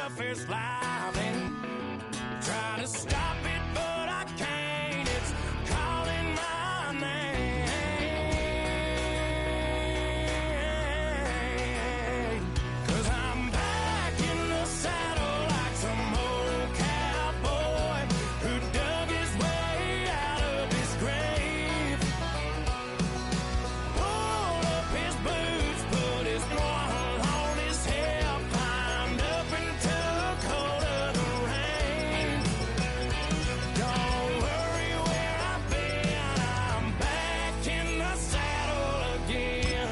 stuff is lively. Trying to stop it, but I can't. It's calling my name. 'Cause I'm back in the saddle like some old cowboy who dug his way out of his grave. Pulled up his boots, put his one on his hip, climbed up and took hold of the reins. Don't worry where I've been, I'm back in the saddle again.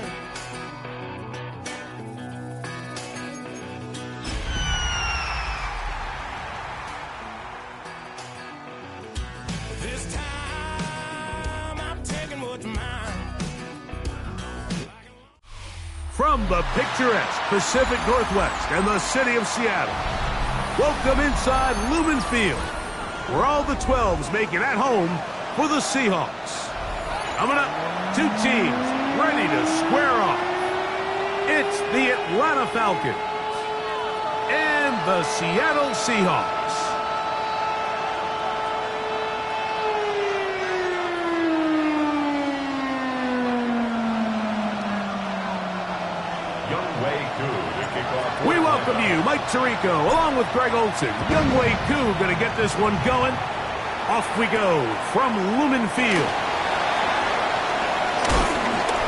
This time I'm taking what's mine. From the picturesque Pacific Northwest and the city of Seattle, welcome inside Lumen Field, where all the 12s make it at home for the Seahawks. Coming up, two teams ready to square off. It's the Atlanta Falcons and the Seattle Seahawks. We welcome you, Mike Tirico, along with Greg Olson. Younghoe Koo going to get this one going. Off we go from Lumen Field.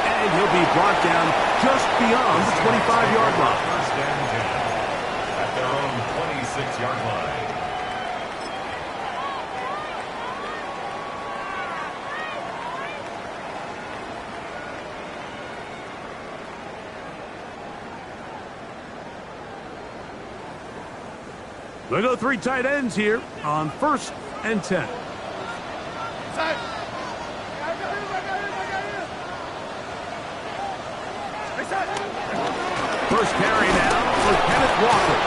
And he'll be brought down just beyond the 25-yard line. First and 10 at their own 26-yard line. They go three tight ends here on 1st and 10. First carry now for Kenneth Walker.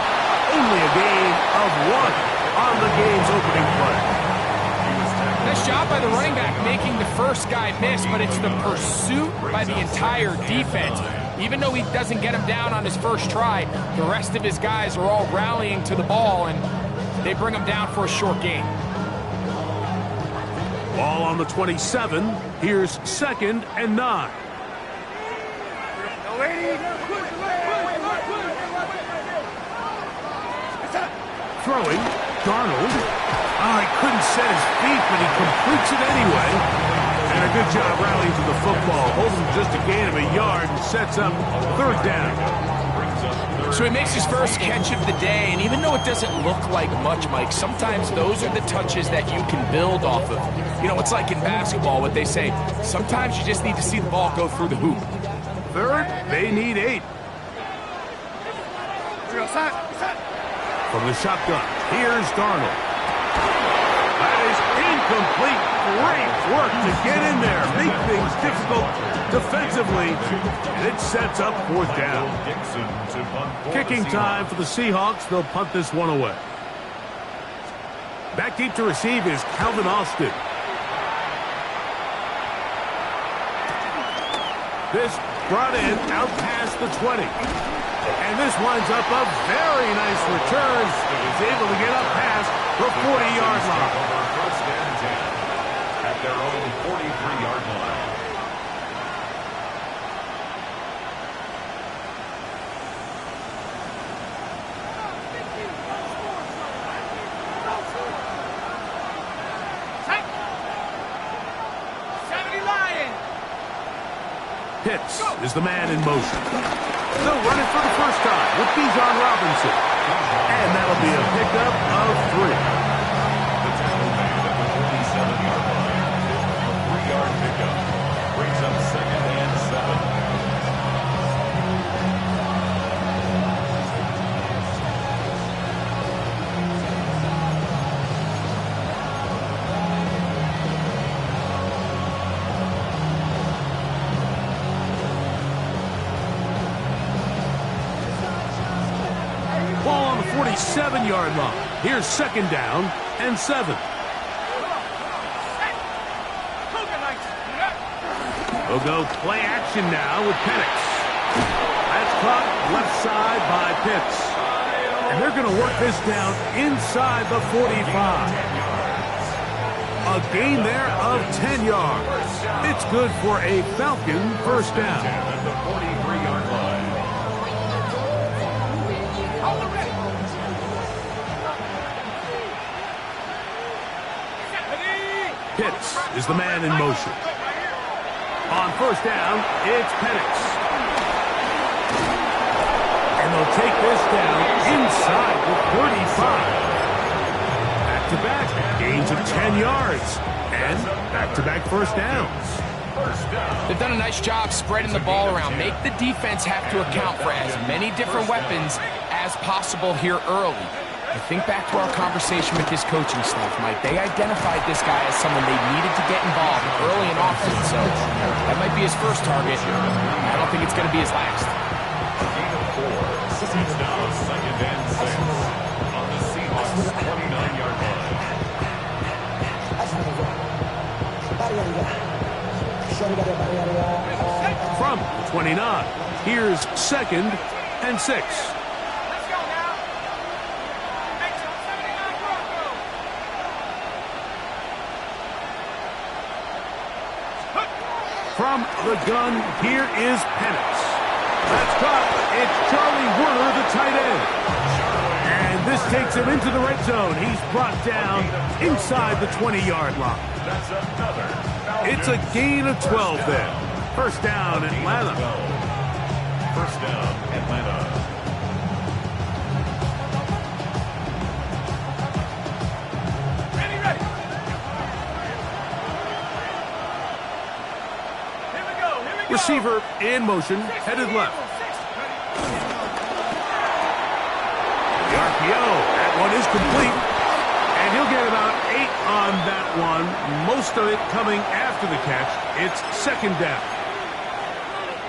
Only a gain of 1 on the game's opening play. Nice job by the running back making the first guy miss, but it's the pursuit by the entire defense. Even though he doesn't get him down on his first try, the rest of his guys are all rallying to the ball, and they bring him down for a short gain. Ball on the 27. Here's 2nd and 9. Throwing, Darnold. He couldn't set his feet, but he completes it anyway. And a good job rallying to the football. Holds him just a gain of a yard and sets up 3rd down. So he makes his first catch of the day, and even though it doesn't look like much, Mike, sometimes those are the touches that you can build off of. You know, it's like in basketball, what they say, sometimes you just need to see the ball go through the hoop. 3rd, they need 8. From the shotgun, here's Darnold. That is incomplete. Great work to get in there. Make things difficult defensively. And it sets up 4th down. Kicking time for the Seahawks. They'll punt this one away. Back deep to receive is Calvin Austin. This brought in out past the 20. And this winds up a very nice return. He's able to get up past the 40-yard line. First and 10 at their own 43-yard line. Pitts is the man in motion. They'll run it for the first time with Bijan Robinson. And that'll be a pickup of 3. The tackle man at the 47-yard line. A 3-yard pickup brings up 2nd and 7. Ball on the 47-yard line. Here's 2nd down and 7. We'll go play action now with Penix. That's caught left side by Pitts. And they're going to work this down inside the 45. A gain there of 10 yards. It's good for a Falcon first down. At the 43-yard line. Pitts is the man in motion. On first down, it's Penix. And they'll take this down inside the 35. Back-to-back gains of 10 yards. And back-to-back first downs. They've done a nice job spreading the ball around. Make the defense have to account for as many different weapons as possible here early. I think back to our conversation with his coaching staff, Mike. They identified this guy as someone they needed to get involved early in offense, so that might be his first target. I don't think it's going to be his last. Gain of 4. It's now second and 6 on the Seahawks' 29-yard line. From the 29, here's second and 6. From the gun, here is Penix. That's caught. It's Charlie Werner, the tight end. And this takes him into the red zone. He's brought down inside the 20-yard line. That's another. It's a gain of 12 there. First down, Atlanta. First down, Atlanta. Receiver in motion, headed left. The RPO, that one is complete. And he'll get about 8 on that one. Most of it coming after the catch. It's second down.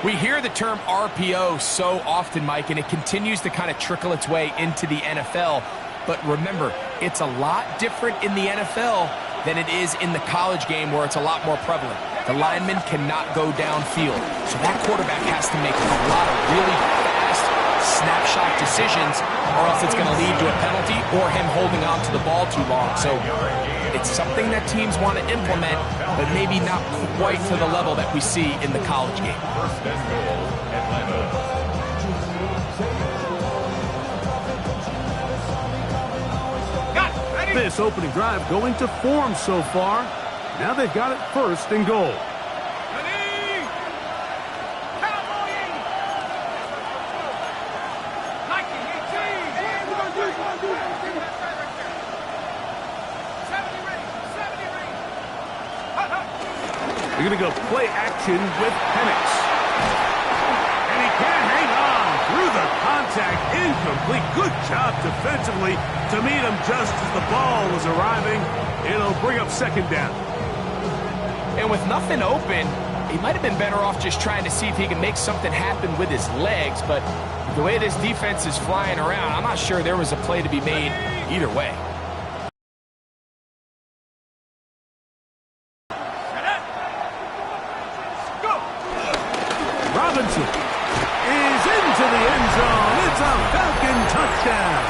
We hear the term RPO so often, Mike, and it continues to kind of trickle its way into the NFL. But remember, it's a lot different in the NFL than it is in the college game where it's a lot more prevalent. The lineman cannot go downfield, so that quarterback has to make a lot of really fast snapshot decisions, or else it's going to lead to a penalty or him holding on to the ball too long. So it's something that teams want to implement, but maybe not quite to the level that we see in the college game. First and goal, Atlanta. This opening drive going to form so far. Now they've got it first and goal. They're going to go play action with Penix. And he can't hang on through the contact. Incomplete. Good job defensively to meet him just as the ball was arriving. It'll bring up second down. And with nothing open, he might have been better off just trying to see if he can make something happen with his legs. But the way this defense is flying around, I'm not sure there was a play to be made either way. Robinson is into the end zone. It's a Falcon touchdown.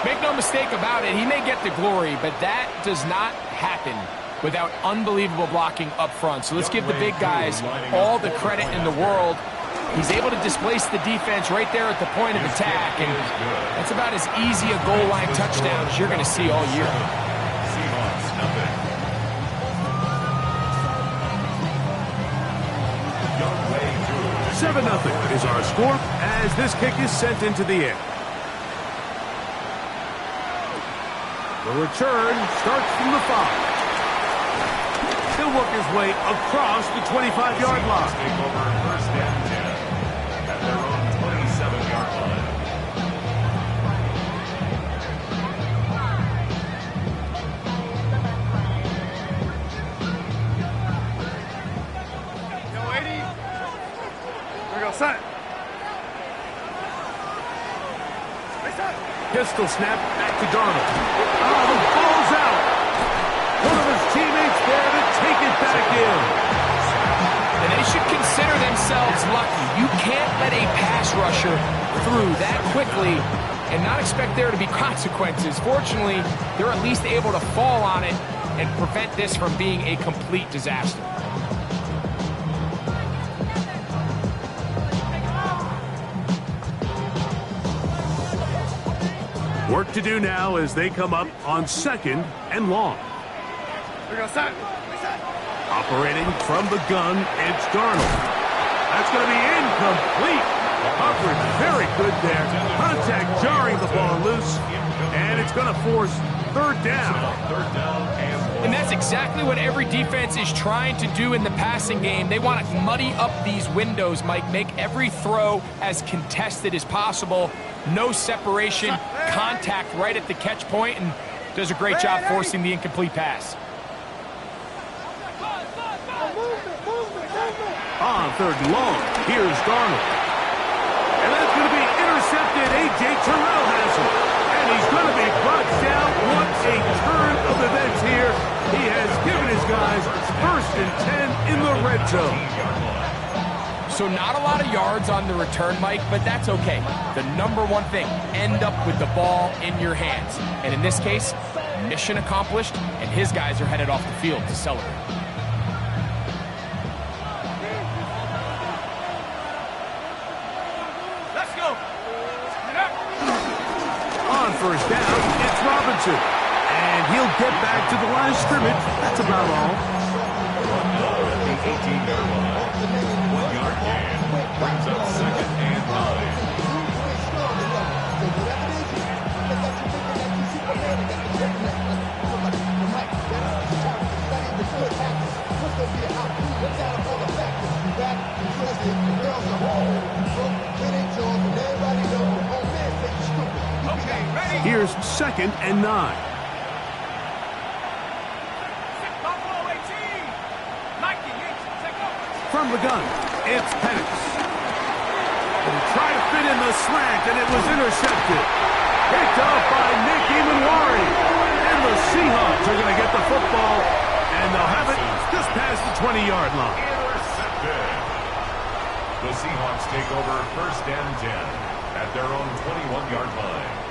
Make no mistake about it, he may get the glory, but that does not happen without unbelievable blocking up front. So let's give the big guys all the credit in the world. He's able to displace the defense right there at the point of attack, and that's about as easy a goal line touchdown as you're going to see all year. Seahawks, nothing. 7-0 is our score as this kick is sent into the air. The return starts from the 5. He'll work his way across the 25-yard line. Take over first and 10 at their own 27-yard line. Set. Pistol snap back to Darnold. Oh, the ball's out. One of his teammates there to take it back in. And they should consider them themselves lucky. You can't let a pass rusher through that quickly and not expect there to be consequences. Fortunately, they're at least able to fall on it and prevent this from being a complete disaster. Work to do now as they come up on 2nd and long. Operating from the gun, it's Darnold. That's going to be incomplete. Coverage very good there. Contact jarring the ball loose. And it's going to force 3rd down. And that's exactly what every defense is trying to do in the passing game. They want to muddy up these windows, Mike. Make every throw as contested as possible. No separation, contact right at the catch point, and does a great job forcing the incomplete pass. On 3rd and long, here's Darnold. And that's going to be intercepted. A.J. Terrell has it. And he's going to be brought down. What a turn of events here. He has given his guys 1st and 10 in the red zone. So not a lot of yards on the return, Mike, but that's okay. The number one thing, end up with the ball in your hands. And in this case, mission accomplished, and his guys are headed off the field to celebrate. Let's go. On 1st down, it's Robinson. And he'll get back to the line of scrimmage. That's about all. The 18-yard line. 1-yard gain. Brings up 2nd and 9. Here's 2nd and 9. From the gun, it's Penix. Try to fit in the slant, and it was intercepted. Picked off by Nick Emanwari. And the Seahawks are going to get the football, and they'll have it just past the 20-yard line. Intercepted. The Seahawks take over 1st and 10 at their own 21-yard line.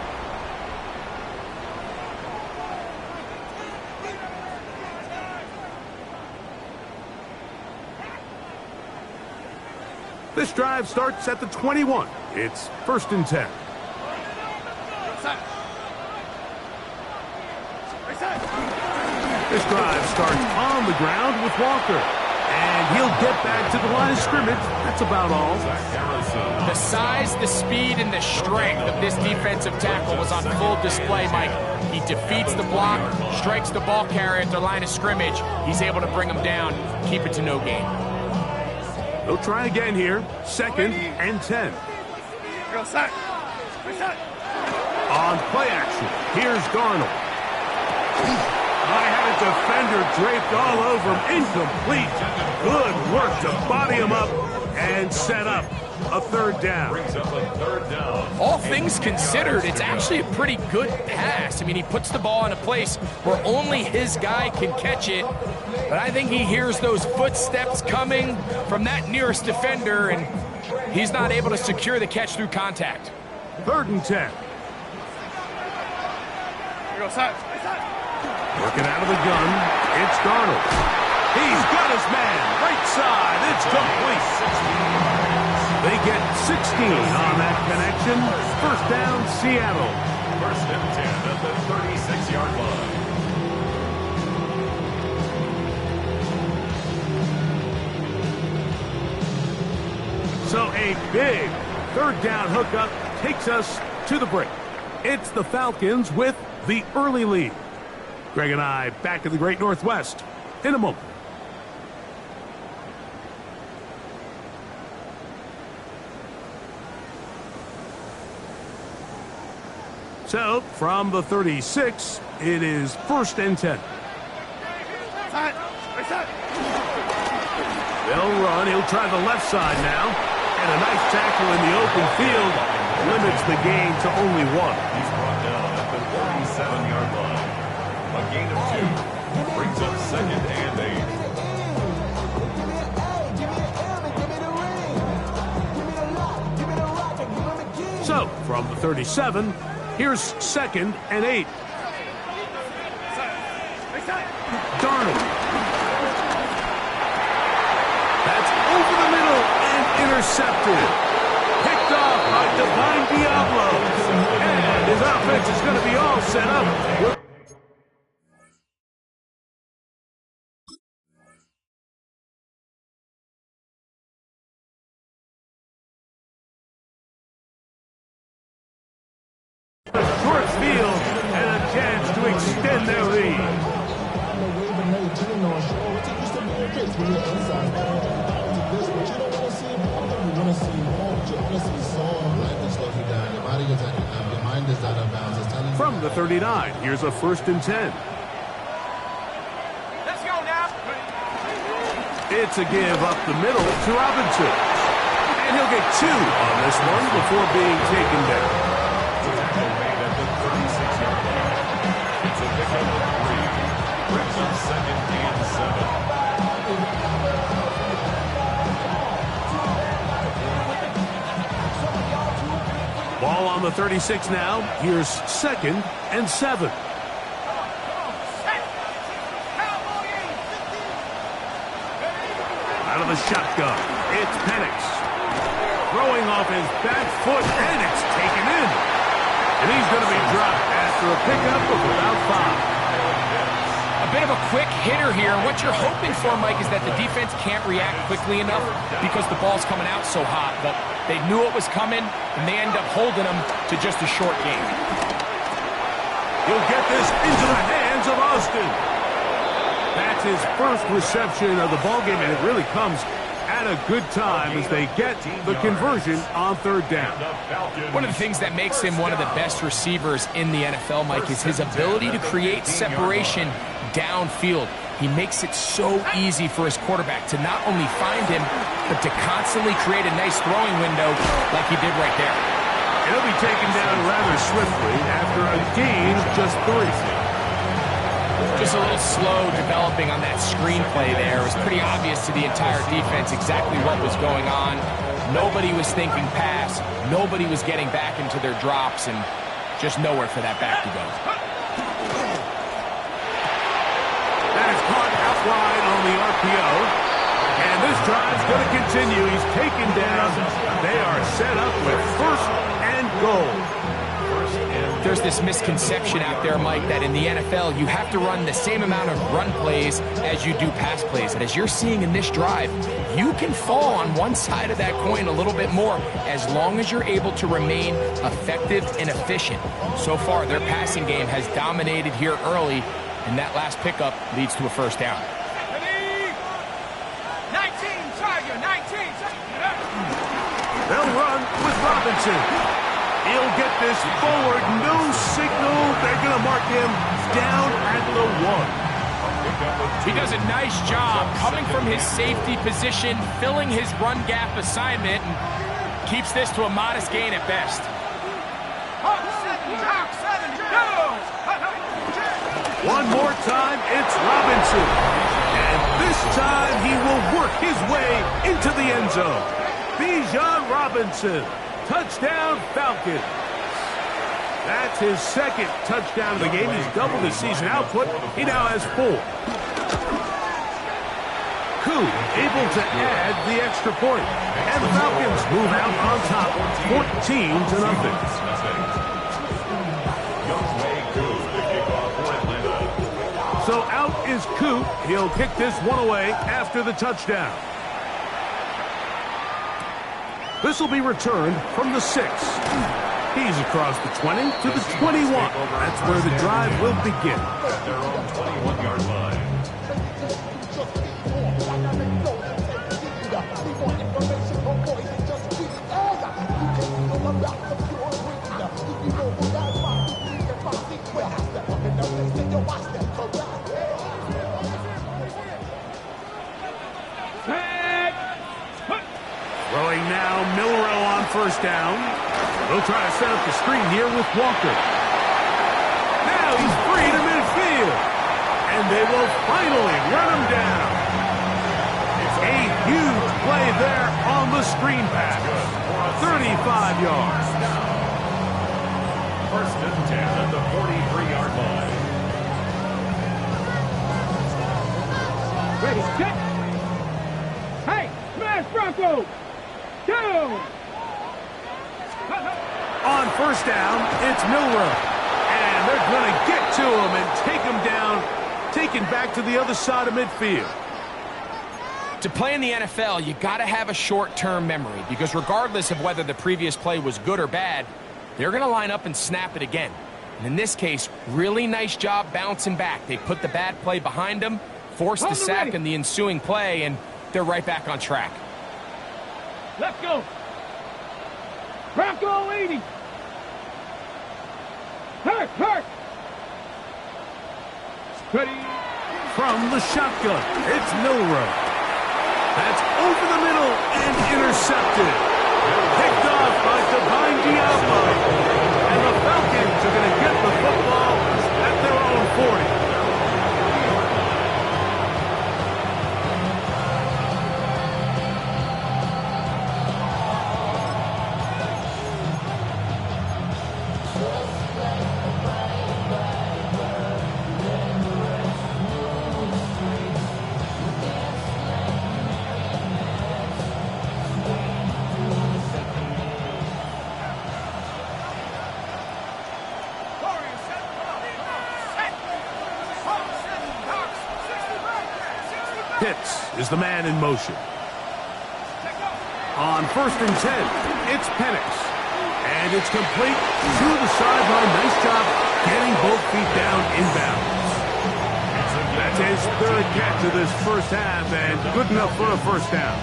This drive starts at the 21. It's 1st and 10. This drive starts on the ground with Walker. And he'll get back to the line of scrimmage. That's about all. The size, the speed, and the strength of this defensive tackle was on full display, Mike. He defeats the block, strikes the ball carrier at the line of scrimmage. He's able to bring him down, keep it to no gain. They'll try again here. 2nd and 10. On play action, here's Darnold. I had a defender draped all over him. Incomplete. Good work to body him up and set up a 3rd down. Brings up a 3rd down. All things considered, it's actually a pretty good pass. I mean, he puts the ball in a place where only his guy can catch it. But I think he hears those footsteps coming from that nearest defender, and he's not able to secure the catch through contact. 3rd and 10. Working out of the gun, it's Darnold. He's got his man, right side, it's complete. They get 16 on that connection. 1st down, Seattle. 1st and 10 at the 36-yard line. So a big 3rd down hookup takes us to the break. It's the Falcons with the early lead. Greg and I back in the Great Northwest in a moment. So from the 36, it is 1st and 10. They'll run. He'll try the left side now. And a nice tackle in the open field limits the gain to only 1. He's brought down at the 47-yard line. A gain of 2 brings up 2nd and 8. So, from the 37, here's 2nd and 8. Darnold. That's over the middle and intercepted. Picked off by Divine Diablo. And his offense is going to be all set up. Short field and a chance to extend their lead. From the 39, here's a 1st and 10. Let's go now. It's a give up the middle to Robinson. And he'll get 2 on this one before being taken down. Tackle made at the 36-yard line. It's a pickup of 3. Brings up 2nd and 7. Ball on the 36 now. Here's 2nd and 7. Out of the shotgun, it's Penix. Throwing off his back foot, and it's taken in. And he's going to be dropped after a pickup of about 5. A bit of a quick hitter here. What you're hoping for, Mike, is that the defense can't react quickly enough because the ball's coming out so hot. But they knew it was coming, and they end up holding them to just a short game. He'll get this into the hands of Austin. That's his first reception of the ballgame, and it really comes at a good time as they get the conversion on 3rd down. One of the things that makes him one of the best receivers in the NFL, Mike, is his ability to create separation downfield. He makes it so easy for his quarterback to not only find him, but to constantly create a nice throwing window like he did right there. And he'll be taken down rather swiftly after a gain of just 3. Just a little slow developing on that screenplay there. It was pretty obvious to the entire defense exactly what was going on. Nobody was thinking pass. Nobody was getting back into their drops, and just nowhere for that back to go. That is caught out wide on the RPO. And this drive's going to continue. He's taken down. They are set up with 1st and goal. There's this misconception out there, Mike, that in the NFL you have to run the same amount of run plays as you do pass plays. And as you're seeing in this drive, you can fall on one side of that coin a little bit more as long as you're able to remain effective and efficient. So far, their passing game has dominated here early, and that last pickup leads to a 1st down. 19, Tiger, 19. They'll run with Robinson. He'll get this forward. No signal. They're going to mark him down at the 1. He does a nice job coming from his safety position, filling his run gap assignment, and keeps this to a modest gain at best. One more time, it's Robinson. And this time he will work his way into the end zone. Bijan Robinson. Touchdown, Falcons. That's his 2nd touchdown of the game. He's doubled his season output. He now has 4. Koo able to add the extra point. And the Falcons move out on top, 14-0. So out is Koo. He'll kick this one away after the touchdown. This will be returned from the 6. He's across the 20 to the 21. That's where the drive will begin. At their own 21-yard line. Throwing now, Milrow on 1st down. They'll try to set up the screen here with Walker. Now he's free to midfield. And they will finally run him down. It's a huge play there on the screen pass. 35 yards. First and 10 at the 43-yard line. Ready, check. Hey, smash Bronco. Down. On first down, it's Milroe. And they're going to get to him and take him down, taken back to the other side of midfield. To play in the NFL, you got to have a short-term memory because regardless of whether the previous play was good or bad, they're going to line up and snap it again. And in this case, really nice job bouncing back. They put the bad play behind them, forced the sack in the ensuing play, and they're right back on track. Let's go. Bronco 80. Hurt. Ready. From the shotgun, it's Milroe. That's over the middle and intercepted. Picked off by Divine Diablo. And the Falcons are going to get the football at their own 40. Pitts is the man in motion. On first and 10, it's Penix. And it's complete to the sideline. Nice job getting both feet down inbounds. That's his third catch of this first half and good enough for a first down.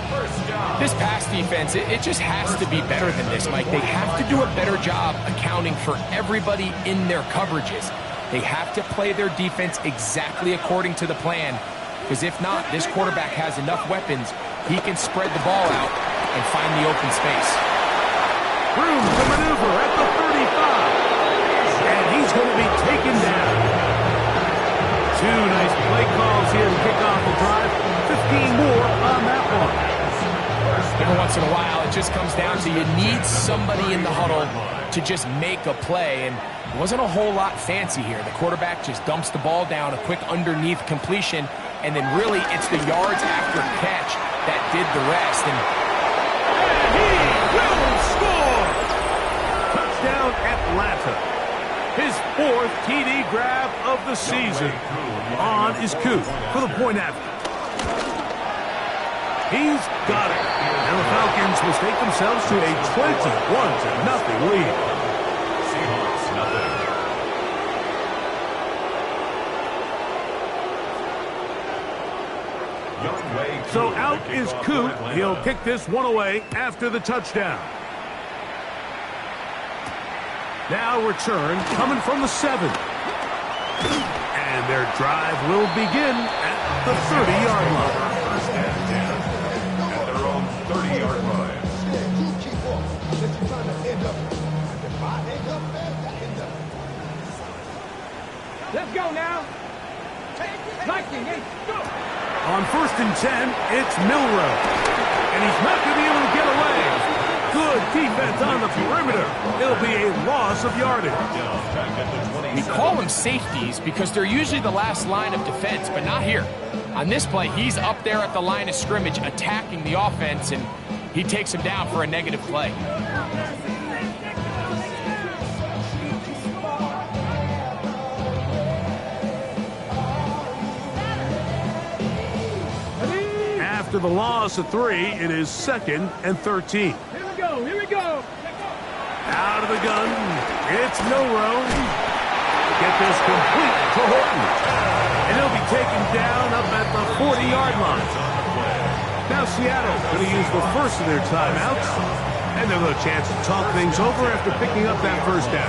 This pass defense, it just has to be better than this, Mike. They have to do a better job accounting for everybody in their coverages. They have to play their defense exactly according to the plan. Because if not, this quarterback has enough weapons, he can spread the ball out and find the open space. Room to maneuver at the 35. And he's going to be taken down. Two nice play calls here to kick off the drive. 15 more on that one. Every once in a while, it just comes down to you need somebody in the huddle to just make a play. And it wasn't a whole lot fancy here. The quarterback just dumps the ball down, a quick underneath completion. And then really, it's the yards after catch that did the rest. And he will score! Touchdown Atlanta. His fourth TD grab of the season. On is Coop for the point after. He's got it. And the Falcons will take themselves to a 21-0 lead. Seahawks, nothing. So out is Coop. He'll kick this one away after the touchdown. Now return coming from the 7. And their drive will begin at the 30-yard line. First and 10 at their own 30-yard line. Let's go now. Lightning, go. On first and 10, it's Milroe. And he's not going to be able to get away. Good defense on the perimeter. It'll be a loss of yardage. we call them safeties because they're usually the last line of defense, but not here. On this play, he's up there at the line of scrimmage attacking the offense, and he takes him down for a negative play. After the loss of 3, it is 2nd and 13. Here we go. Out of the gun, it's Milroe. Get this complete to Horton. And he'll be taken down up at the 40-yard line. Now Seattle going to use the first of their timeouts. And they'll have a chance to talk things over after picking up that first down.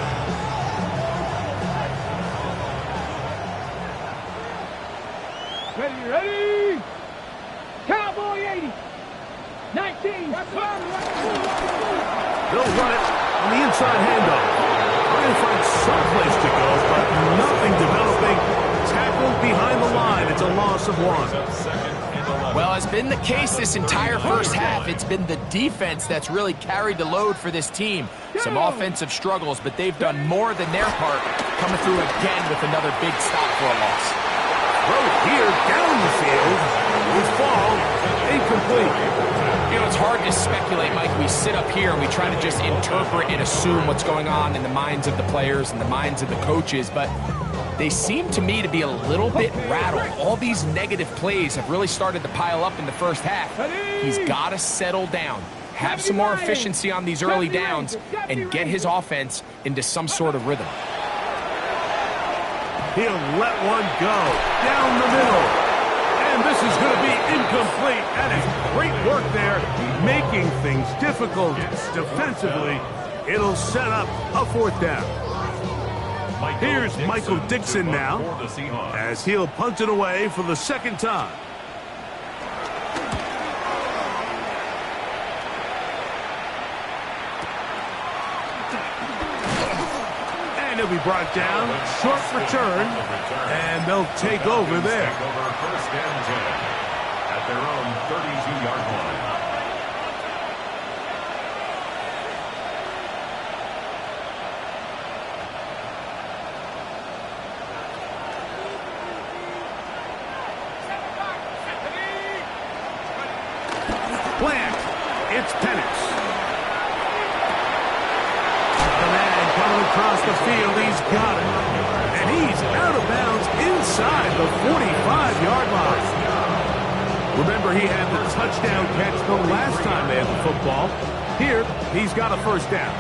Ready? Cowboy 80. 19. They'll run it on the inside handoff. Trying to find someplace to go, but nothing developing. Tackled behind the line. It's a loss of 1. Well, it's been the case this entire first half. It's been the defense that's really carried the load for this team. Some offensive struggles, but they've done more than their part, coming through again with another big stop for a loss. Throw here down the field. Will fall incomplete. You know, it's hard to speculate, Mike. We sit up here and we try to just interpret and assume what's going on in the minds of the players and the minds of the coaches, but they seem to me to be a little bit rattled. All these negative plays have really started to pile up in the first half. He's got to settle down, have some more efficiency on these early downs, and get his offense into some sort of rhythm. He'll let one go down the middle. And this is going to be incomplete. That is great work there, making things difficult defensively. It'll set up a fourth down. Here's Michael Dixon now, as he'll punt it away for the second time. And he'll be brought down, short return, and they'll take over there. First and 10 at their own 32-yard line. Plant. It's Penix. The man coming across the field. He's got it. And he's out of bounds inside the 45-yard line. Remember, he had the touchdown catch the last time they had the football. Here, he's got a first down.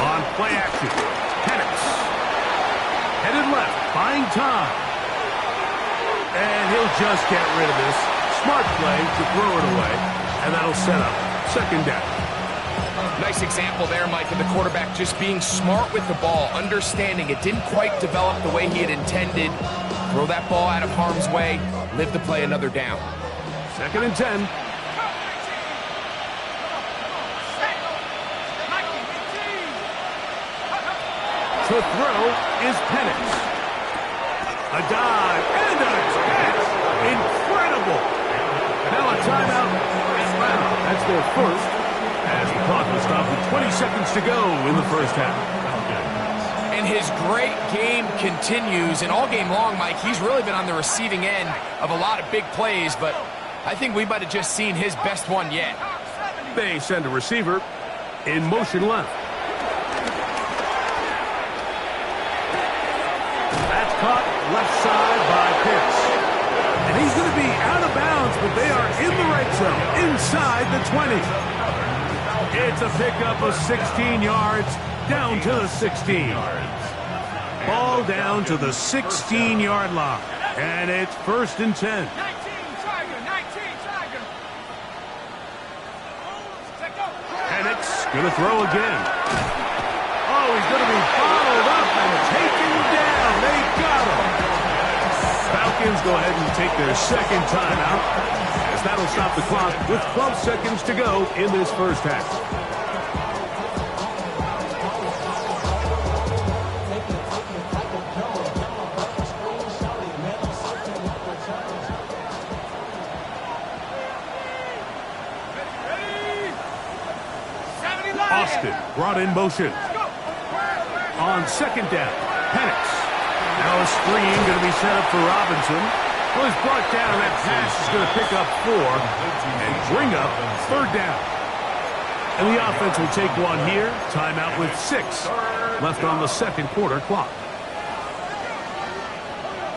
On play action, Penix. Headed left, buying time. And he'll just get rid of this. Smart play to throw it away. And that'll set up second down. Nice example there, Mike, of the quarterback just being smart with the ball, understanding it didn't quite develop the way he had intended. Throw that ball out of harm's way, live to play another down. Second and 10. To throw is Penix. A dive and a catch. Incredible. Now a timeout. Wow, that's their first. As the clock will stop with 20 seconds to go in the first half. And his great game continues, and all game long, Mike, he's really been on the receiving end of a lot of big plays, but I think we might have just seen his best one yet. They send a receiver in motion left. That's caught left side by Pitts. And he's going to be out of bounds, but they are in the right zone, inside the 20. It's a pickup of 16 yards, down to the 16. Ball down to the 16-yard line, and it's first and 10. Penix going to throw again. Oh, he's going to be bottled up and taken down. They got him. Falcons go ahead and take their second timeout, as that'll stop the clock with 12 seconds to go in this first half. Austin brought in motion. On second down, Penix. Now a screen going to be set up for Robinson. Well, he's brought down. That pass is going to pick up 4 and bring up third down. And the offense will take one here. Timeout with 6 left on the second quarter clock.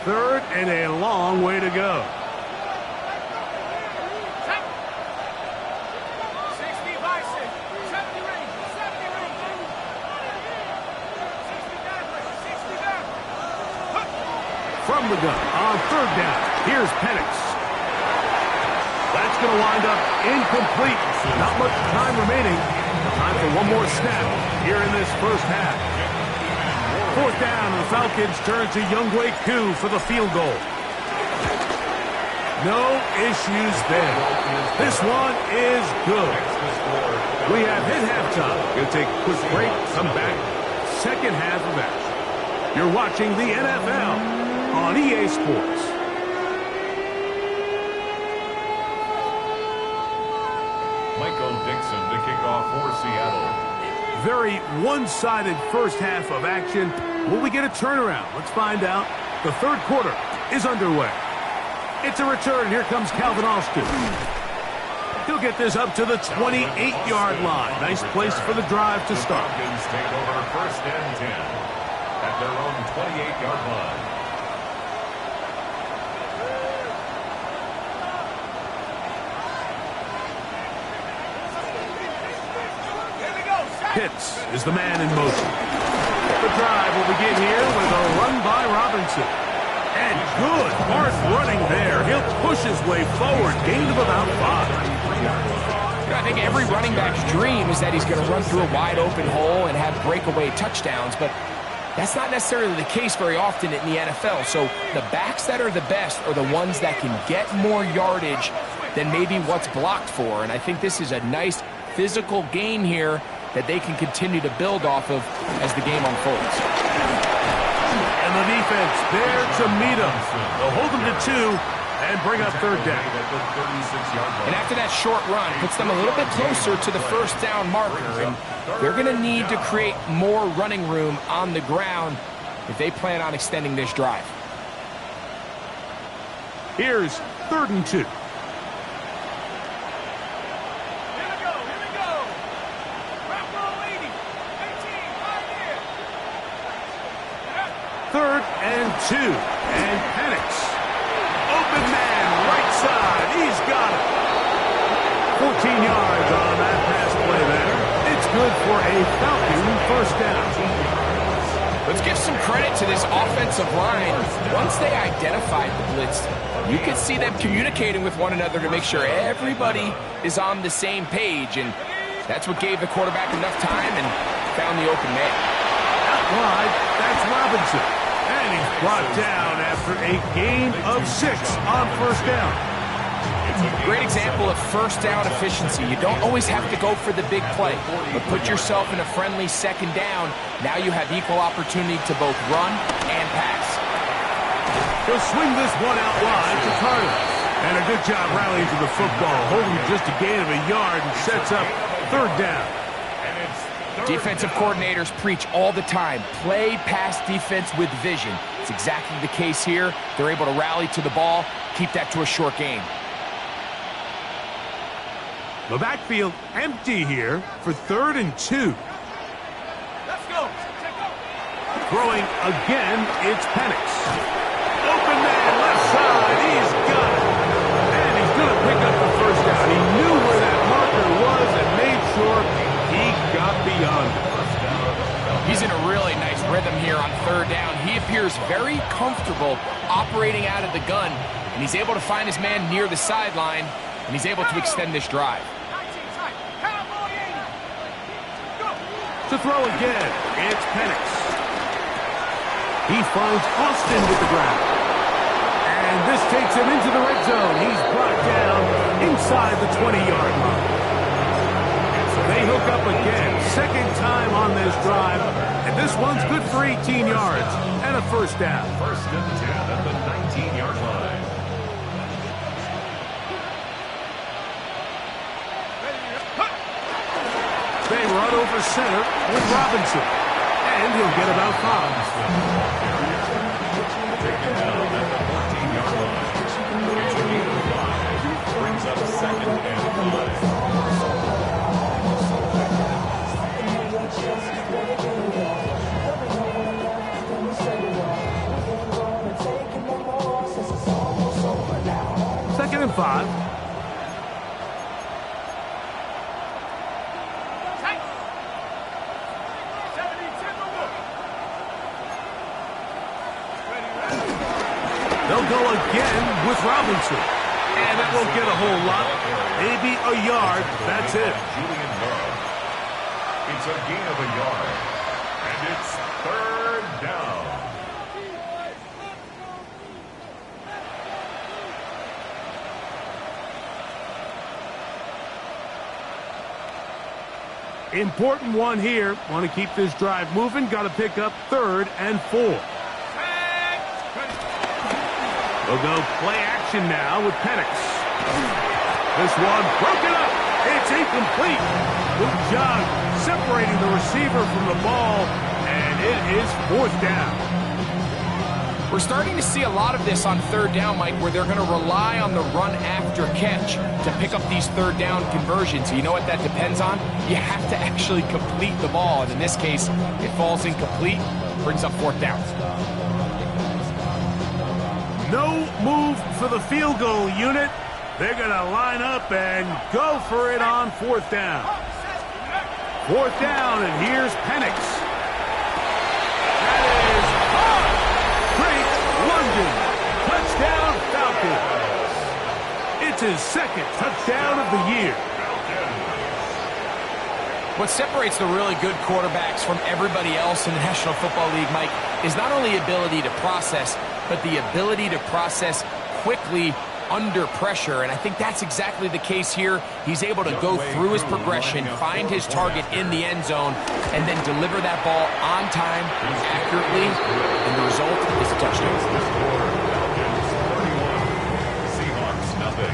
Third and a long way to go. From the gun on third down. Here's Penix. That's going to wind up incomplete. Not much time remaining. Time for one more snap here in this first half. Fourth down, the Falcons turn to Younghoe Koo for the field goal. No issues there. This one is good. We have hit halftime. Going to take a quick break. Come back. Second half of action. You're watching the NFL on EA Sports. Michael Dixon to kick off for Seattle. Very one-sided first half of action. Will we get a turnaround? Let's find out. The third quarter is underway. It's a return. Here comes Calvin Austin. He'll get this up to the 28-yard line. Nice place for the drive to start. Falcons take over first and 10 at their own 28-yard line. Pitts is the man in motion. The drive will begin here with a run by Robinson. And good, hard running there. He'll push his way forward. Gain of about 5. I think every running back's dream is that he's going to run through a wide open hole and have breakaway touchdowns, but that's not necessarily the case very often in the NFL. So the backs that are the best are the ones that can get more yardage than maybe what's blocked for. And I think this is a nice physical gain here that they can continue to build off of as the game unfolds. And the defense there to meet him. They'll hold him to 2 and bring up third down. And after that short run, puts them a little bit closer to the first down marker. And they're going to need to create more running room on the ground if they plan on extending this drive. Here's 3rd and 2. Third and 2, and Penix. Open man, right side, he's got it. 14 yards on that pass play there. It's good for a Falcon first down. Let's give some credit to this offensive line. Once they identified the blitz, you could see them communicating with one another to make sure everybody is on the same page, and that's what gave the quarterback enough time and found the open man. Out wide, that's Robinson. And he's brought down after a gain of 6 on first down. Great example of first down efficiency. You don't always have to go for the big play, but put yourself in a friendly second down. Now you have equal opportunity to both run and pass. He'll swing this one out wide to Carter. And a good job rallying to the football, holding just a gain of a yard and sets up third down. Defensive coordinators preach all the time, play pass defense with vision. It's exactly the case here. They're able to rally to the ball, keep that to a short gain. The backfield empty here for 3rd and 2. Let's go. Throwing again, it's Penix. Open man, left side, he's got it. And he's going to pick up the first down. He knew where that marker was and made sure he got beyond it. He's in a really nice rhythm here on third down. He appears very comfortable operating out of the gun, and he's able to find his man near the sideline, and he's able to extend this drive. To throw again, it's Penix. He finds Austin with the ground. And this takes him into the red zone. He's brought down inside the 20-yard line. They hook up again, second time on this drive, and this one's good for 18 yards and a first down. First and 10 at the 19-yard line. They run over center with Robinson, and he'll get about 5. Taken down at the 14-yard line. It's a gain of 5. Brings up second and 5. Second and 5. They'll go again with Robinson. And that won't get a whole lot. Maybe a yard. That's it. It's a gain of a yard. And it's third down. Important one here. Want to keep this drive moving. Got to pick up 3rd and 4. They'll go play action now with Penix. This one broken up. It's incomplete. Good job separating the receiver from the ball, and it is 4th down. We're starting to see a lot of this on 3rd down, Mike, where they're going to rely on the run after catch to pick up these 3rd down conversions. You know what that depends on? You have to actually complete the ball, and in this case, it falls incomplete, brings up 4th down. No move for the field goal unit. They're going to line up and go for it on 4th down. 4th down, and here's Penix. That is hard. Great London. Touchdown, Falcons. It's his 2nd touchdown of the year. What separates the really good quarterbacks from everybody else in the National Football League, Mike, is not only ability to process, but the ability to process quickly under pressure, and I think that's exactly the case here. He's able to go through his progression, find his target in the end zone, and then deliver that ball on time, accurately, and the result is a touchdown. Seahawks, nothing.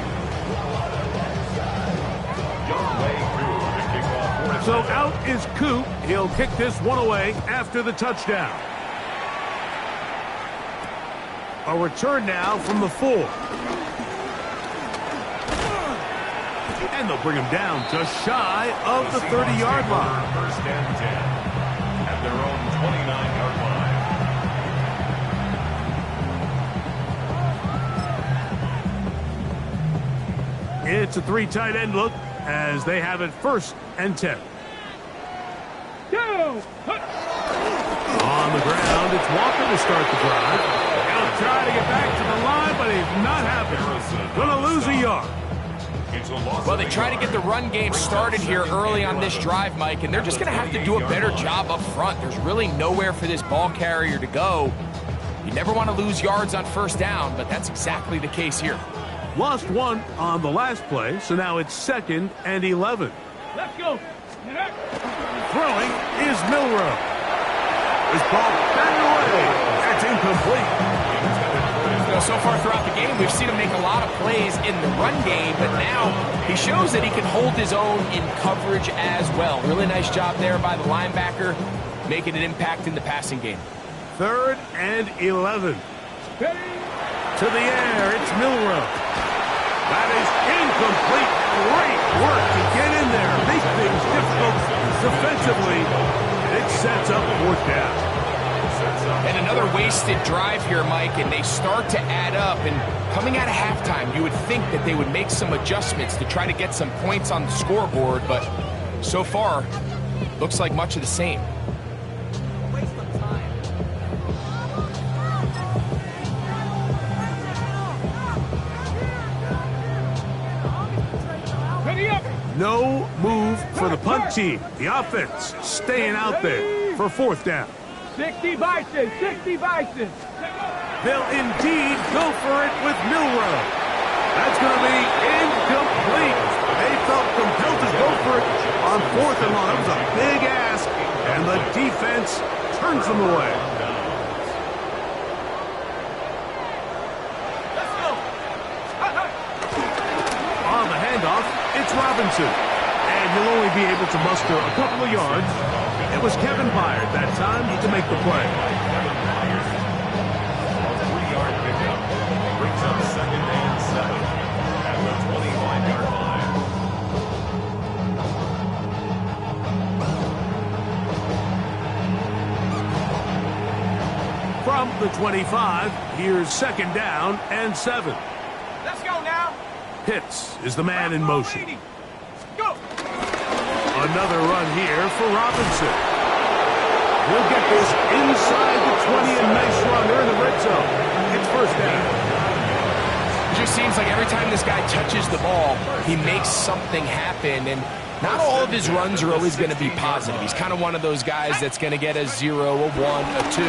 So out is Coop. He'll kick this one away after the touchdown. A return now from the 4. And they'll bring him down just shy of the 30-yard line. 1st and 10 at their own 29-yard line. It's a 3 tight end look as they have it 1st and 10. On the ground, it's Walker to start the drive. He'll try to get back to the line, but he's not happy. Going to lose a yard. Well, they try to get the run game started here early on this drive, Mike, and they're just going to have to do a better job up front. There's really nowhere for this ball carrier to go. You never want to lose yards on 1st down, but that's exactly the case here. Lost 1 on the last play, so now it's 2nd and 11. Let's go. Throwing is Milrow. This ball batted away. That's incomplete. So far throughout the game, we've seen him make a lot of plays in the run game, but now he shows that he can hold his own in coverage as well. Really nice job there by the linebacker, making an impact in the passing game. 3rd and 11. To the air, it's Milrow. That is incomplete. Great work to get in there. Make things difficult defensively. And it sets up 4th down. And another wasted drive here, Mike, and they start to add up. And coming out of halftime, you would think that they would make some adjustments to try to get some points on the scoreboard, but so far, looks like much of the same. No move for the punt team. The offense staying out there for 4th down. 60 Bison, 60 Bison. They'll indeed go for it with Milrow. That's going to be incomplete. They felt compelled to go for it on 4th and long. That was a big ask, and the defense turns them away. Let's go. On the handoff, it's Robinson. And he'll only be able to muster a couple of yards. It was Kevin Byard that time to make the play. 3-yard pickup brings up 2nd and 7 at the 25-yard line. From the 25, here's 2nd down and 7. Let's go now. Pitts is the man in motion. Go. Another run here for Robinson. He'll get this inside the 20, and nice run. They're in the red zone. It's 1st down. It just seems like every time this guy touches the ball, he makes something happen, and not all of his runs are always going to be positive. He's kind of one of those guys that's going to get a 0, a 1, a 2,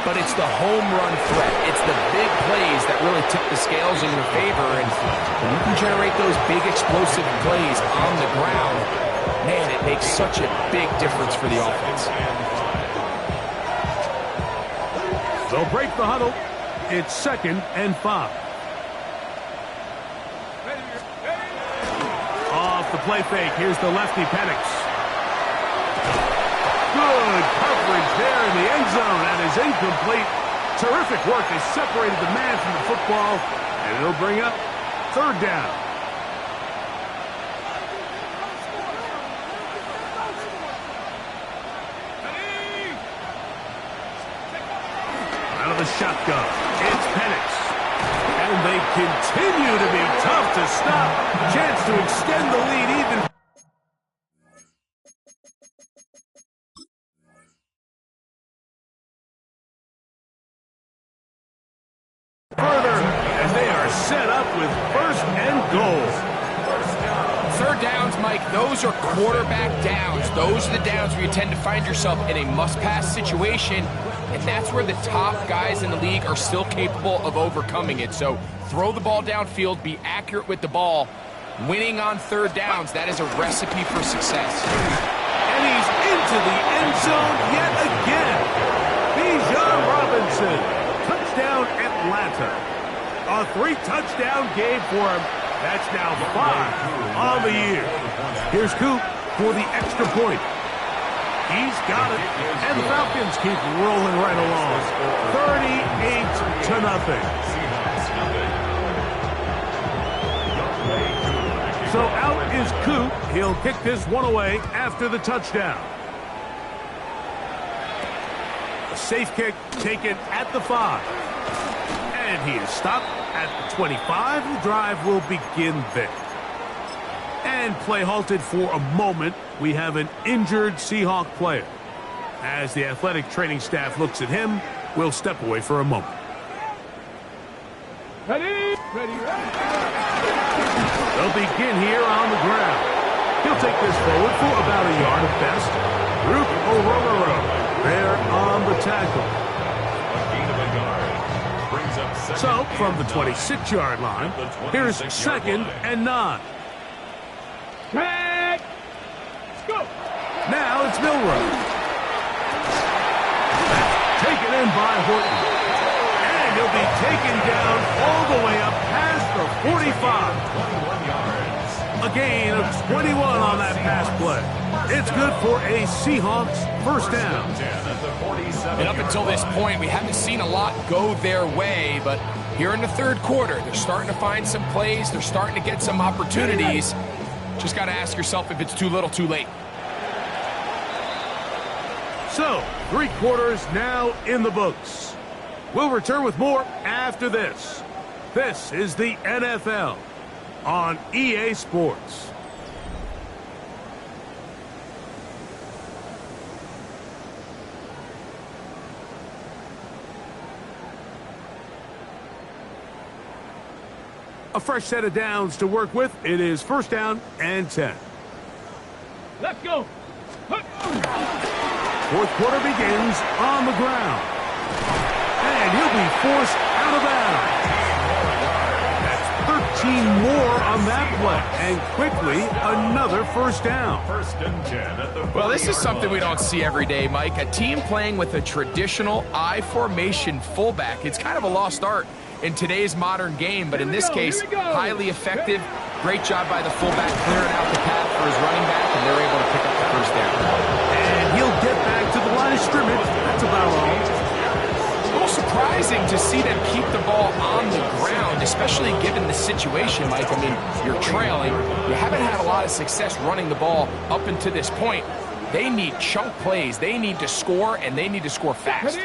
but it's the home run threat. It's the big plays that really tip the scales in your favor, and when you can generate those big explosive plays on the ground, man, it makes such a big difference for the offense. They'll break the huddle. It's 2nd and 5. Off the play fake. Here's the lefty Penix. Good coverage there in the end zone. That is incomplete. Terrific work. They separated the man from the football, and it'll bring up 3rd down. Out of the shotgun, it's Penix. And they continue to be tough to stop. Chance to extend the lead even further as they are set up with 1st and goal. 3rd downs, Mike, those are quarterback downs. Those are the downs where you tend to find yourself in a must-pass situation, and that's where the top guys in the league are still capable of overcoming it. So throw the ball downfield, be accurate with the ball. Winning on 3rd downs, that is a recipe for success. And he's into the end zone yet again. Bijan Robinson. Touchdown Atlanta. A 3-touchdown game for him. That's now 5 on the year. Here's Coop for the extra point. He's got it. And the Falcons keep rolling right along. 38-0. So out is Coop. He'll kick this one away after the touchdown. A safe kick taken at the 5. And he is stopped at the 25. The drive will begin there. And play halted for a moment. We have an injured Seahawk player. As the athletic training staff looks at him, we'll step away for a moment. Ready? Ready. They'll begin here on the ground. He'll take this forward for about a yard at best. Roop Orororo there on the tackle. So, from the 26-yard line, here's 2nd and 9. Track. Go. Now it's Milroe. Taken in by Horton. And he'll be taken down all the way up past the 45. A gain of 21 on that pass play. It's good for a Seahawks 1st down. And up until this point, we haven't seen a lot go their way, but here in the 3rd quarter, they're starting to find some plays. They're starting to get some opportunities. Just got to ask yourself if it's too little, too late. So, 3 quarters now in the books. We'll return with more after this. This is the NFL on EA Sports. A fresh set of downs to work with. It is 1st down and 10. Let's go. 4th quarter begins on the ground. And he'll be forced out of bounds. That's 13 more on that play. And quickly, another 1st down. 1st and 10 at the Well, this is something we don't see every day, Mike. A team playing with a traditional I formation fullback. It's kind of a lost art in today's modern game, but in this case, highly effective. Great job by the fullback clearing out the path for his running back, and they're able to pick up the 1st down. And he'll get back to the line of scrimmage. That's about all. A little surprising to see them keep the ball on the ground, especially given the situation, Mike. I mean, you're trailing. You haven't had a lot of success running the ball up until this point. They need chunk plays. They need to score, and they need to score fast.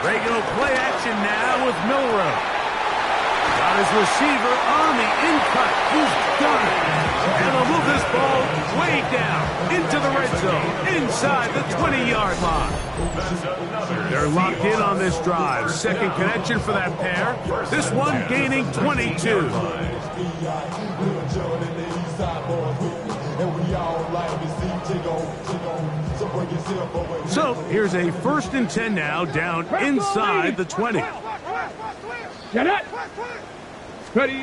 Regular play action now with Milroe. Got his receiver on the in-cut. He's done it. And they'll move this ball way down into the red zone, inside the 20-yard line. They're locked in on this drive. 2nd connection for that pair. This one gaining 22. So, here's a 1st and 10 now, down inside the 20. Get it. Ready. A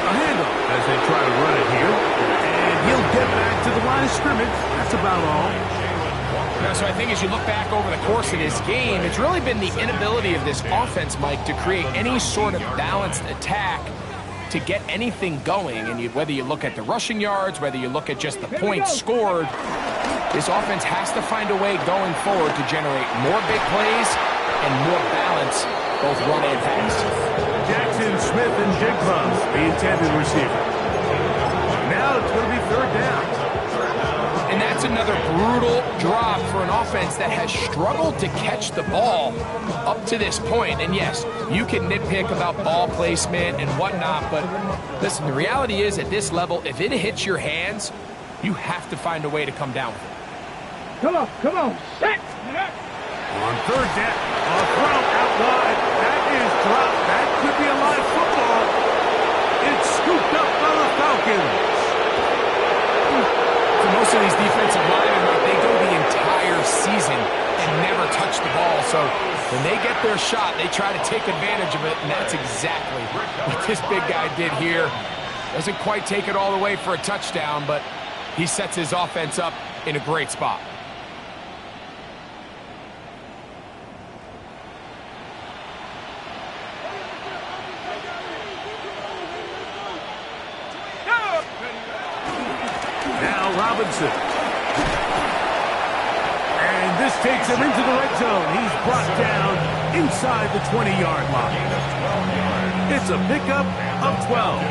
handoff as they try to run it here. get back to the line of scrimmage. That's about all. So I think as you look back over the course of this game, it's really been the inability of this offense, Mike, to create any sort of balanced attack to get anything going. And whether you look at the rushing yards, whether you look at just the points scored, this offense has to find a way going forward to generate more big plays and more balance, both run and pass. Jackson, Smith, and Jigba, the intended receiver. Now it's going to be third down. And that's another brutal drop for an offense that has struggled to catch the ball up to this point. And yes, you can nitpick about ball placement and whatnot, but listen, the reality is at this level, if it hits your hands, you have to find a way to come down with it. Come on, set. On third down, a throw out wide. That is dropped. That could be a live football. It's scooped up by the Falcons. For most of these defensive linemen, they go the entire season and never touch the ball. So when they get their shot, they try to take advantage of it, and that's exactly what this big guy did here. Doesn't quite take it all the way for a touchdown, but he sets his offense up in a great spot. Robinson. And this takes him into the red zone. He's brought down inside the 20-yard line. It's a pickup of 12.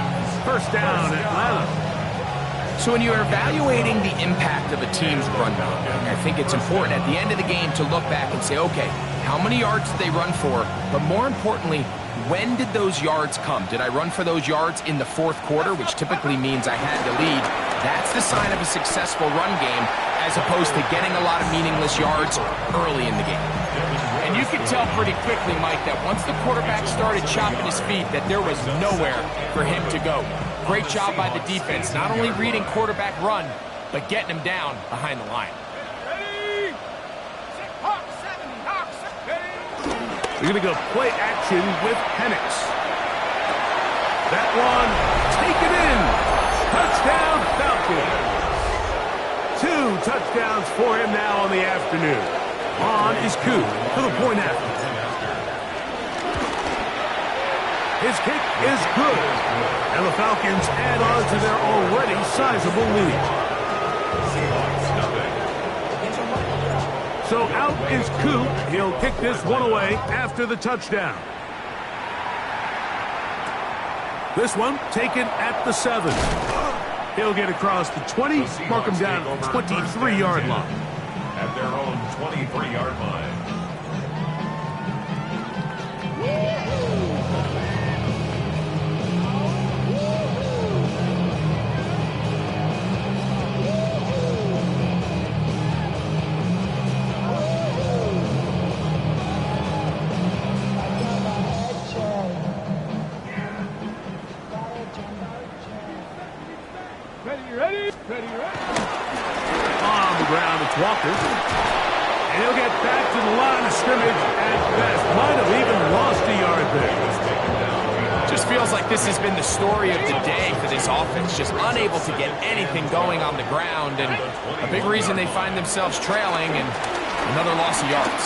First down, Atlanta. So when you're evaluating the impact of a team's run block, I think it's important at the end of the game to look back and say, okay, how many yards did they run for? But more importantly, when did those yards come? Did I run for those yards in the fourth quarter, which typically means I had the lead? That's the sign of a successful run game, as opposed to getting a lot of meaningless yards early in the game. And you could tell pretty quickly, Mike, that once the quarterback started chopping his feet, that there was nowhere for him to go. Great job by the defense, not only reading quarterback run, but getting him down behind the line. We're going to go play action with Penix. That one, taken in. Touchdown, Falcons. 2 touchdowns for him now on the afternoon. On is Coop for the point after. His kick is good. And the Falcons add on to their already sizable lead. So out is Coop. He'll kick this one away after the touchdown. This one taken at the 7. He'll get across the 20, mark him down at the 23-yard line. At their own 23-yard line. Walker. And he'll get back to the line of scrimmage at best. Might have even lost a yard there. Just feels like this has been the story of the day for this offense. Just unable to get anything going on the ground. And a big reason they find themselves trailing and another loss of yards.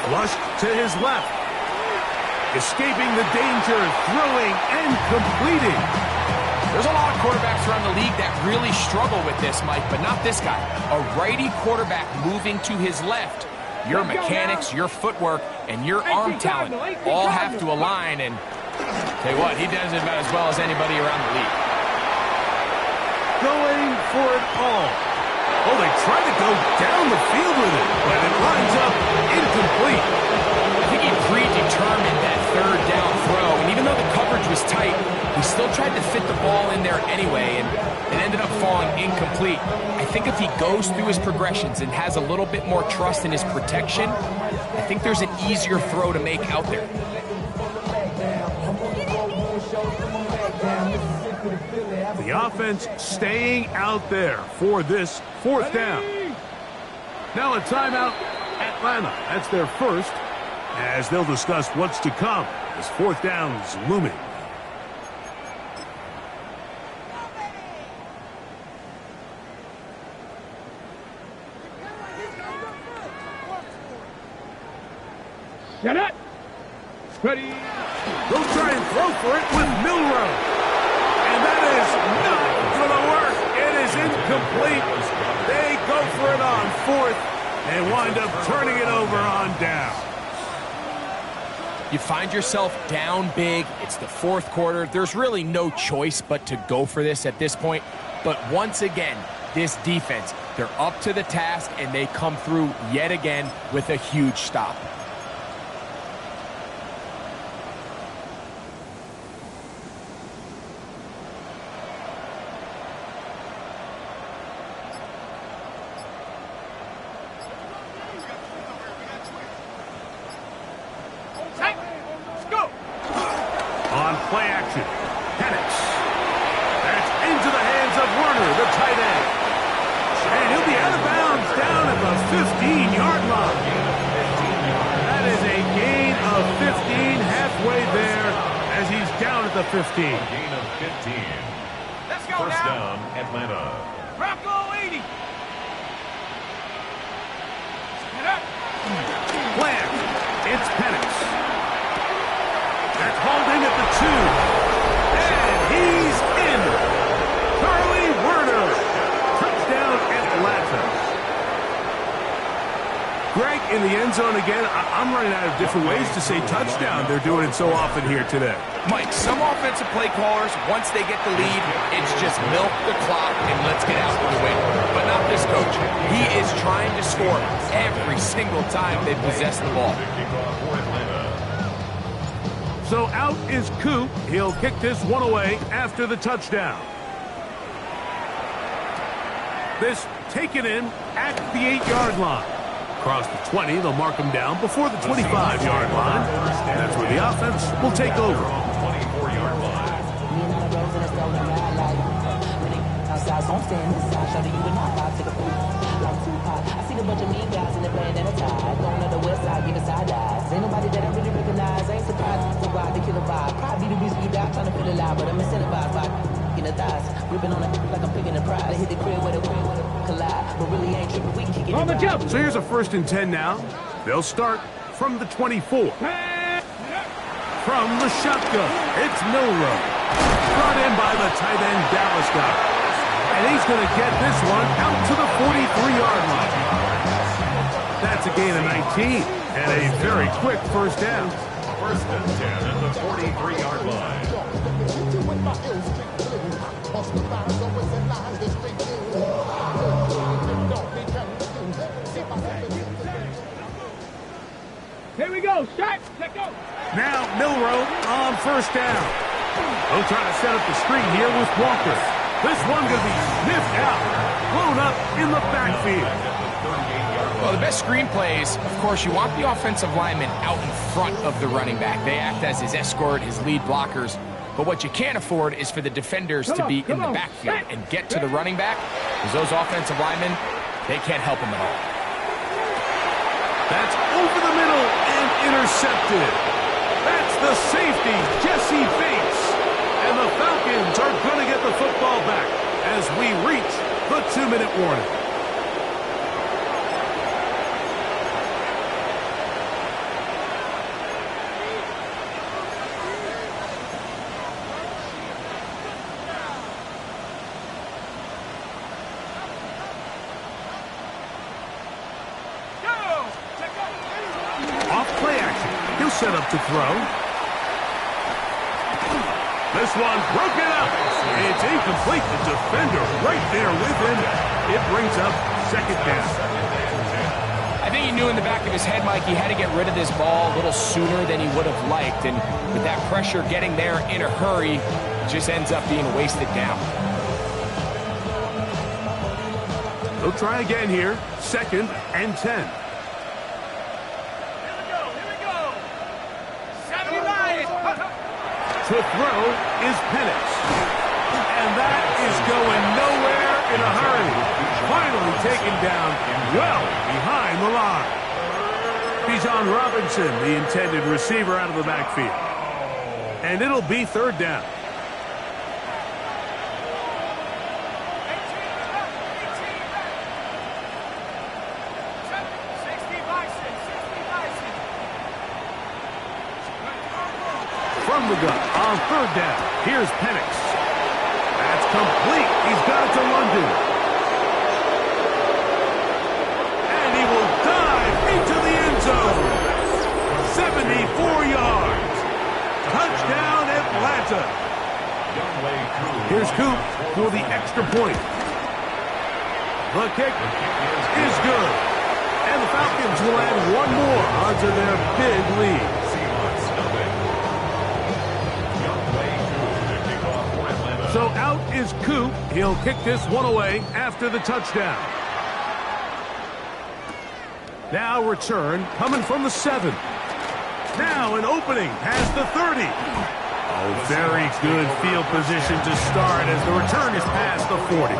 Flushed to his left. Escaping the danger, throwing and completing. There's a lot of quarterbacks around the league that really struggle with this, Mike, but not this guy. A righty quarterback moving to his left. Your mechanics, your footwork, and your arm talent all have to align, and tell you what, he does it about as well as anybody around the league. Going for it all. Oh, they try to go down the field with it, but it lines up incomplete. I think he predetermined that third down throw, and even though the coverage was tight, he still tried to fit the ball in there anyway, and it ended up falling incomplete. I think if he goes through his progressions and has a little bit more trust in his protection, I think there's an easier throw to make out there. The offense staying out there for this fourth down. Now a timeout, Atlanta. That's their first, as they'll discuss what's to come as fourth down is looming. Set it. Ready. They'll try and throw for it with Milrow. And that is not going to work. It is incomplete. They go for it on fourth and wind up turning it over on down. You find yourself down big. It's the fourth quarter. There's really no choice but to go for this at this point. But once again, this defense, they're up to the task, and they come through yet again with a huge stop. On play action, Penix. That's into the hands of Werner, the tight end. And he'll be out of bounds down at the 15-yard line. That is a gain of 15 halfway there as he's down at the 15. Gain of 15. Let's go First now. down, Atlanta. Rocco 80. Set up. Play action, it's Penix. That's holding at the 2. And he's in. Charlie Werner. Touchdown Atlanta. Greg, in the end zone again. I'm running out of different ways to say touchdown. They're doing it so often here today. Mike, some offensive play callers, once they get the lead, it's just milk the clock and let's get out for the win. But not this coach. He is trying to score every single time they possess the ball. Kickoff for Atlanta. So out is Coop. He'll kick this one away after the touchdown. This taken in at the 8-yard line. Across the 20, they'll mark him down before the 25-yard line. And that's where the offense will take over. 24-yard line. I see the bunch of mean guys in the band and a tie. Going to the west side, giving side eyes. Ain't nobody that I really recognize. Ain't surprised to ride the killer vibe. Probably the reason you die trying to feel alive, but I'm incentivized by in the thighs. Ripping on it like I'm picking a pride. I hit the crib with a collide, but really ain't tripping. We can kick it. On the jump. So here's a 1st and 10 now. They'll start from the 24. From the shotgun, it's Milrow. Brought in by the tight end Dallas guy. And he's going to get this one out to the 43-yard line. That's a gain of 19 and a very quick first down. First and 10 at the 43-yard line. Here we go. Start. Let go. Now Milrow on first down. They'll try to set up the screen here with Walker. This one going to be sniffed out, blown up in the backfield. Well, the best screen plays, of course, you want the offensive lineman out in front of the running back. They act as his escort, his lead blockers. But what you can't afford is for the defenders to be in the backfield and get to the running back, because those offensive linemen, they can't help him at all. That's over the middle and intercepted. That's the safety, Jesse Bates. And the Falcons are going to get the football back as we reach the 2-minute warning. Off play action. He'll set up to throw. This one broken up. It's incomplete. The defender right there with him. It brings up second down. I think he knew in the back of his head, Mike, he had to get rid of this ball a little sooner than he would have liked. And with that pressure getting there in a hurry, it just ends up being wasted down. They'll try again here. 2nd and 10. To throw is Penix. And that is going nowhere in a hurry. Finally taken down well behind the line. Bijan Robinson, the intended receiver, out of the backfield. And it'll be 3rd down. from the gun on third down. Here's Penix. That's complete. He's got it to London. And he will dive into the end zone. 74 yards. Touchdown, Atlanta. Here's Coop for the extra point. The kick is good. And the Falcons will add one more onto their big lead. So out is Coop. He'll kick this one away after the touchdown. Now return coming from the 7. Now an opening past the 30. Oh, very good field position to start as the return is past the 40.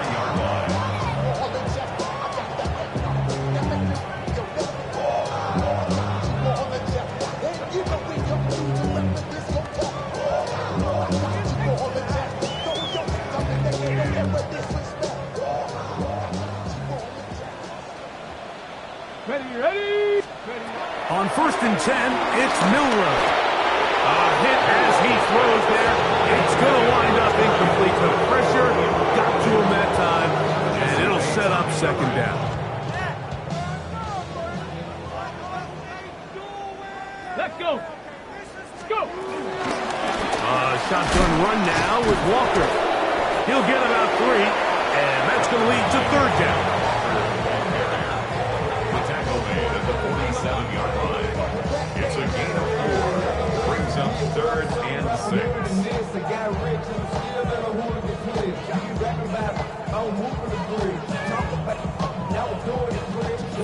Ready. On 1st and 10, it's Milroe. A hit as he throws there. It's going to wind up incomplete. The pressure got to him that time, and it'll set up second down. Let's go. Shotgun run now with Walker. He'll get about 3, and that's going to lead to third down. It's a gain of 4. Brings up 3rd and 6.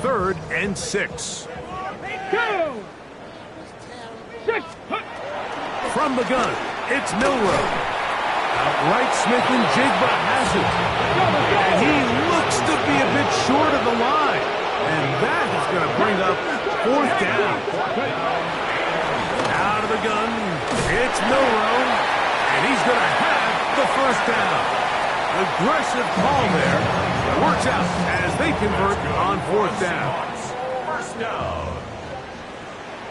3rd and 6. Go. 6. From the gun, it's Milroe. Outright Smith and Jigba has it. And he looks to be a bit short of the line. And that is going to bring up 4th down. Out of the gun, it's Milroe. And he's going to have the 1st down. Aggressive call there. Works out as they convert on 4th down. 1st down.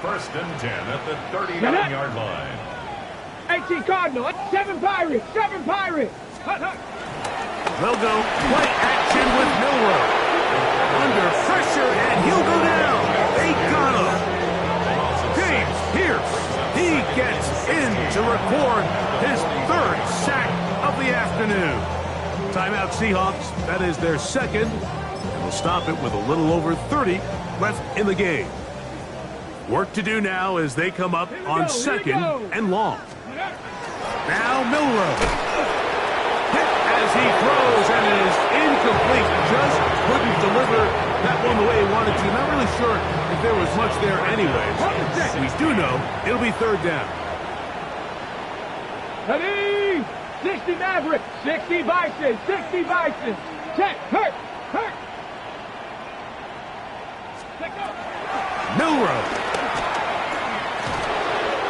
1st and 10 at the 39-yard line. 18 Cardinal. 7 Pirates. 7 Pirates. They'll go play action with Milroe. Under pressure, and he'll go down. They got him. James Pierce. He gets in to record his 3rd sack of the afternoon. Timeout Seahawks. That is their 2nd. And we'll stop it with a little over 30 left in the game. Work to do now as they come up on 2nd and long. Now Milroe. Hit as he throws, and it is incomplete. Just couldn't deliver that one the way he wanted to. Not really sure if there was much there anyways. We do know it'll be 3rd down. Ready. 60 Maverick. 60 Bison. 60 Bison. Check. Hurt. Milroe.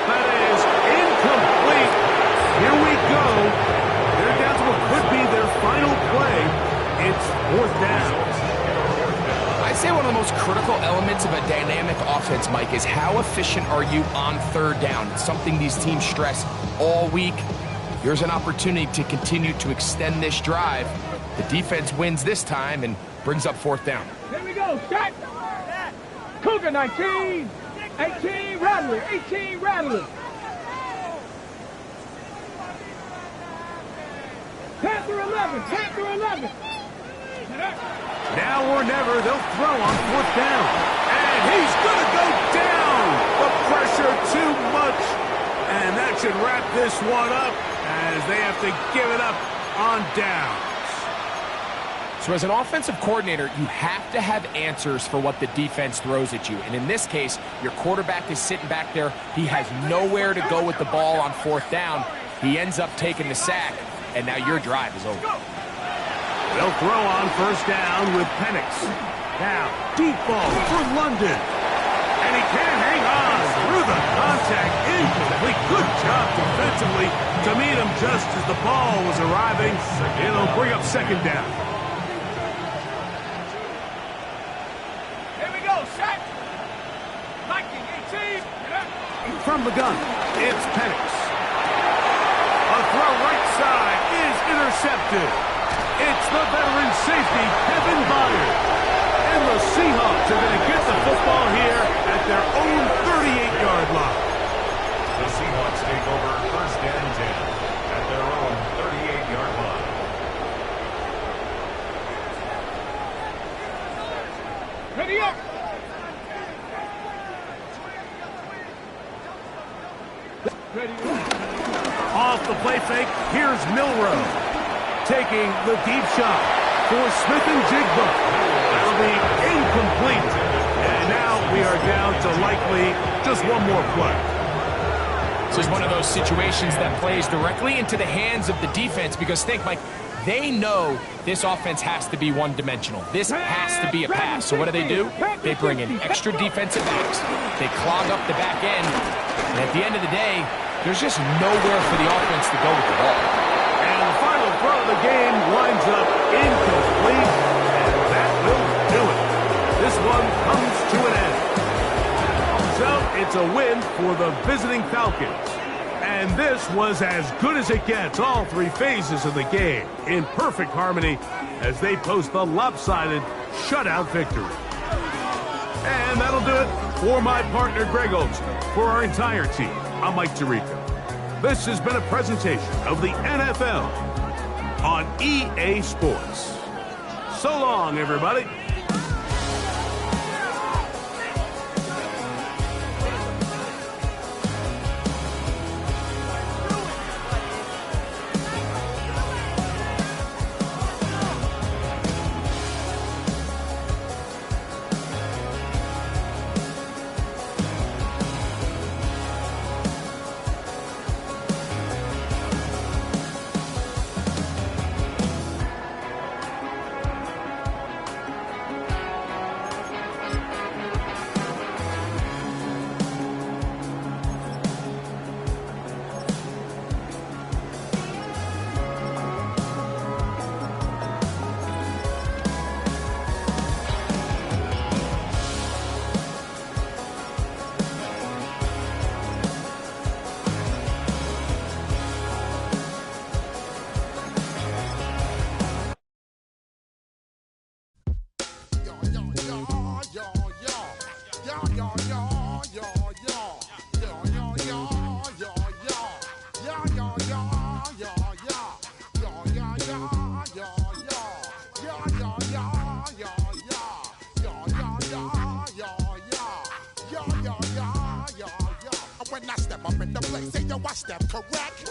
That is incomplete. Here we go. They're down to what could be their final play. It's 4th down. I'd say one of the most critical elements of a dynamic offense, Mike, is how efficient are you on 3rd down? It's something these teams stress all week. Here's an opportunity to continue to extend this drive. The defense wins this time and brings up 4th down. Here we go. Start. Cougar 19. 18 Rattler. 18 Rattler. Panther 11. Panther 11. Now or never, they'll throw on 4th down. And he's going to go down. The pressure too much. And that should wrap this one up as they have to give it up on downs. So as an offensive coordinator, you have to have answers for what the defense throws at you. And in this case, your quarterback is sitting back there. He has nowhere to go with the ball on 4th down. He ends up taking the sack, and now your drive is over. They'll throw on 1st down with Penix. Now, deep ball for London. And he can't hang on through the contact. Incomplete. Good job defensively to meet him just as the ball was arriving. It'll bring up 2nd down. Here we go. Set. Viking 18. From the gun, it's Penix. intercepted. It's the veteran safety, Kevin Byard. And the Seahawks are going to get the football here at their own 38-yard line. The Seahawks take over first and 10 at their own 38-yard line. Ready up. Ready up. Off the play fake, here's Milrow. Taking the deep shot for Smith and Jigba. That'll be incomplete. And now we are down to likely just one more play. This is one of those situations that plays directly into the hands of the defense because think, Mike, they know this offense has to be one-dimensional. This has to be a pass. So what do? They bring in extra defensive backs. They clog up the back end. And at the end of the day, there's just nowhere for the offense to go with the ball. And the final throw of the game winds up incomplete. And that will do it. This one comes to an end. So it's a win for the visiting Falcons. And this was as good as it gets, all three phases of the game, in perfect harmony as they post the lopsided shutout victory. And that'll do it for my partner, Greg Olson. For our entire team, I'm Mike Tirico. This has been a presentation of the NFL on EA Sports. So long, everybody. When I step up in the place, say yo, I step correct.